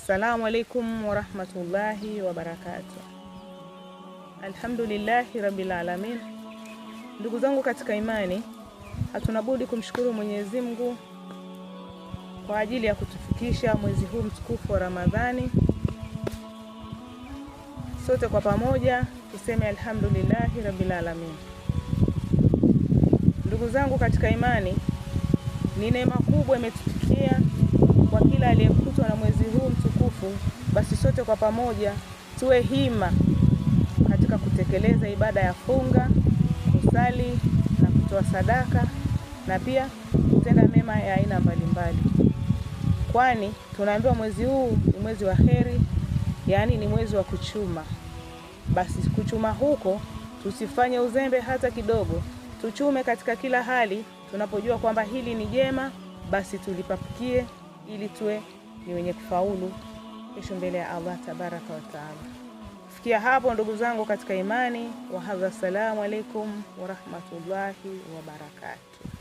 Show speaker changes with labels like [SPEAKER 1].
[SPEAKER 1] Assalamu alaikum wa rahmatullahi wa barakatuh. Alhamdulillahi rabbil alamin. Ndugu zangu katika imani, hatuna budi kumshukuru Mwenyezi Mungu kwa ajili ya kutufikisha mwezi huu mtukufu wa Ramadhani. Sote kwa pamoja tuseme alhamdulillahi rabbil alamin. Ndugu zangu katika imani, ni neema kubwa imetufikia kwa kila aliyekutwa na mwezi huu mtukufu. Basi sote kwa pamoja tuwe hima katika kutekeleza ibada ya funga, kusali na kutoa sadaka, na pia kutenda mema ya aina mbalimbali. Kwani tunaambiwa mwezi huu ni mwezi wa heri, yani ni mwezi wa kuchuma. Basi kuchuma huko tusifanye uzembe hata kidogo. Tuchume katika kila hali, tunapojua kwamba hili ni jema, basi tulipapikie ili tuwe ni wenye kufaulu kesho mbele ya Allah tabaraka wa taala. Kufikia hapo ndugu zangu katika imani, wa hadha, assalamu alaikum wa rahmatullahi wa barakatuh.